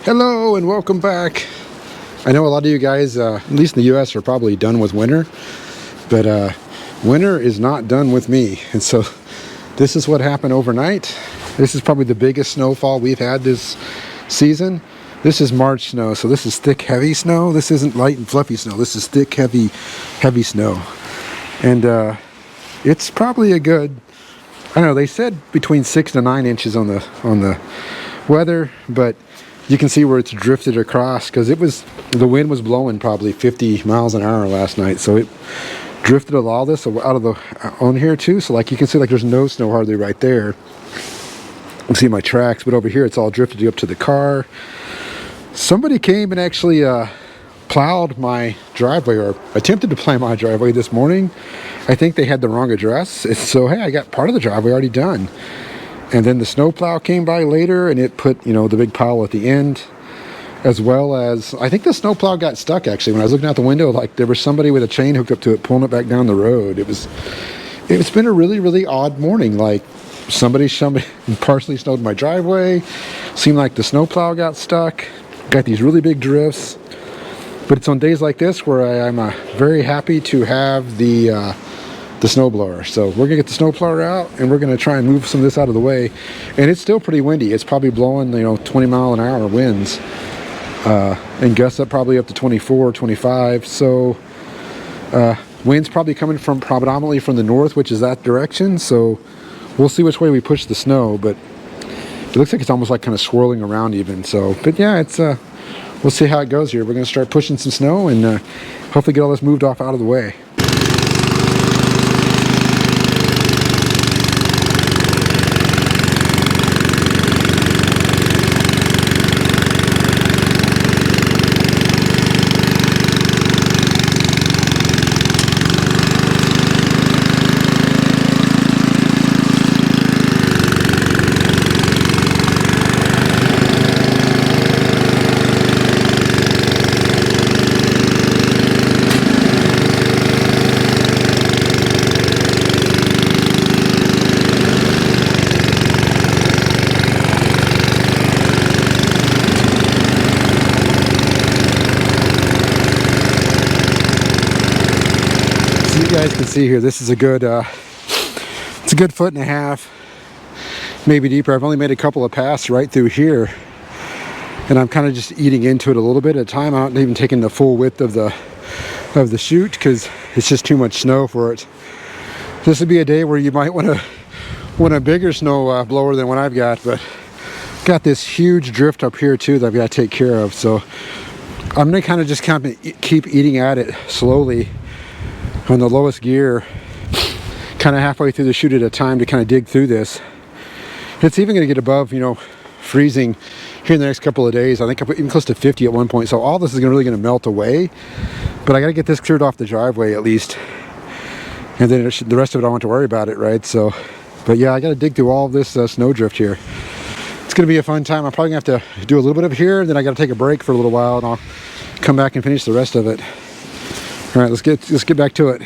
Hello and welcome back. I know a lot of you guys, at least in the US, are probably done with winter, but winter is not done with me. And so this is what happened overnight. This is probably the biggest snowfall we've had this season. This is March snow, so this is thick, heavy snow. This isn't light and fluffy snow. This is thick, heavy snow. And it's probably a good, I don't know, they said between 6 to 9 inches on the weather, but you can see where it's drifted across because the wind was blowing probably 50 miles an hour last night, so it drifted all this out of the on here too. So like you can see, like there's no snow hardly right there. You can see my tracks, but over here it's all drifted up to the car. Somebody came and actually plowed my driveway, or attempted to plow my driveway this morning. I think they had the wrong address, so hey, I got part of the driveway already done. And then the snowplow came by later and it put, the big pile at the end, as well as, I think the snowplow got stuck actually. When I was looking out the window, like there was somebody with a chain hooked up to it pulling it back down the road. It's been a really, really odd morning. Like somebody partially snowed my driveway. Seemed like the snowplow got stuck. Got these really big drifts. But it's on days like this where I'm very happy to have the snowblower. So we're gonna get the snowblower out and we're gonna try and move some of this out of the way. And it's still pretty windy. It's probably blowing 20 mile an hour winds, and gusts up probably up to 24, 25. So winds probably coming from predominantly from the north, which is that direction. So we'll see which way we push the snow, but it looks like it's almost like kind of swirling around even. So, but yeah, it's we'll see how it goes here. We're gonna start pushing some snow and hopefully get all this moved off out of the way. You guys can see here, this is a good it's a good 1.5 feet, maybe deeper. I've only made a couple of passes right through here, and I'm kind of just eating into it a little bit at a time. I'm not even taking the full width of the chute because it's just too much snow for it. This would be a day where you might want a bigger snow blower than what I've got, but got this huge drift up here too that I've got to take care of. So I'm gonna kind of keep eating at it slowly on the lowest gear, kind of halfway through the chute at a time to kind of dig through this. It's even going to get above, freezing here in the next couple of days. I think I put even close to 50 at one point. So all this is really going to melt away. But I got to get this cleared off the driveway at least, and then the rest of it I don't have to worry about it, right? So, but yeah, I got to dig through all of this snow drift here. It's going to be a fun time. I'm probably going to have to do a little bit of here, and then I got to take a break for a little while, and I'll come back and finish the rest of it. All right, let's get back to it.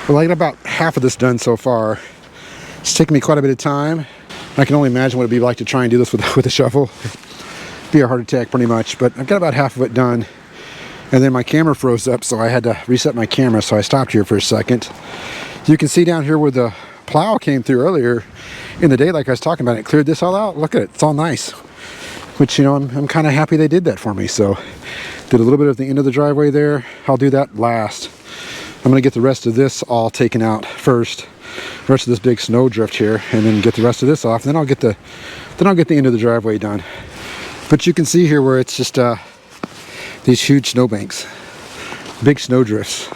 Well, I got about half of this done so far. It's taken me quite a bit of time. I can only imagine what it'd be like to try and do this with a shovel. It'd be a heart attack pretty much, but I've got about half of it done. And then my camera froze up, so I had to reset my camera, so I stopped here for a second. You can see down here where the plow came through earlier in the day, like I was talking about, it cleared this all out. Look at it, it's all nice. Which, you know, I'm kind of happy they did that for me. So, did a little bit of the end of the driveway there. I'll do that last. I'm gonna get the rest of this all taken out first. The rest of this big snow drift here, and then get the rest of this off. And then I'll get the end of the driveway done. But you can see here where it's just these huge snowbanks, big snow drifts.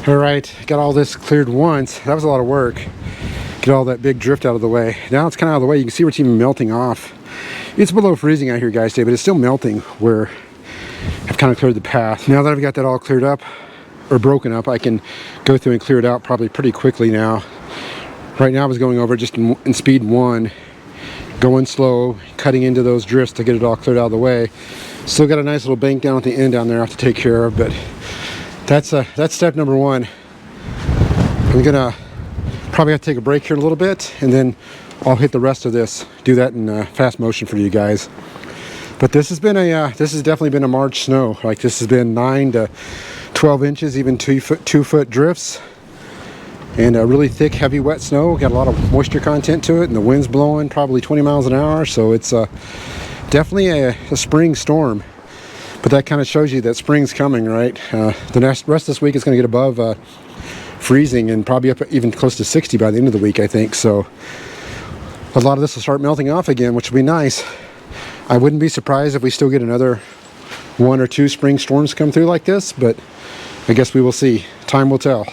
All right, got all this cleared once. That was a lot of work. Get all that big drift out of the way. Now it's kind of out of the way. You can see where it's even melting off. It's below freezing out here, guys, today, but it's still melting where I've kind of cleared the path. Now that I've got that all cleared up, or broken up, I can go through and clear it out probably pretty quickly now. Right now I was going over just in speed 1, going slow, cutting into those drifts to get it all cleared out of the way. Still got a nice little bank down at the end down there I have to take care of, but that's step number 1. I'm gonna probably have to take a break here in a little bit, and then I'll hit the rest of this. Do that in fast motion for you guys. But this has definitely been a March snow. Like, this has been 9 to 12 inches, even 2 foot drifts, and a really thick, heavy, wet snow. Got a lot of moisture content to it, and the wind's blowing probably 20 miles an hour. So it's definitely a spring storm. But that kind of shows you that spring's coming, right? The rest of this week is going to get above freezing, and probably up even close to 60 by the end of the week, I think. So a lot of this will start melting off again, which will be nice. I wouldn't be surprised if we still get another 1 or 2 spring storms come through like this, but I guess we will see. Time will tell.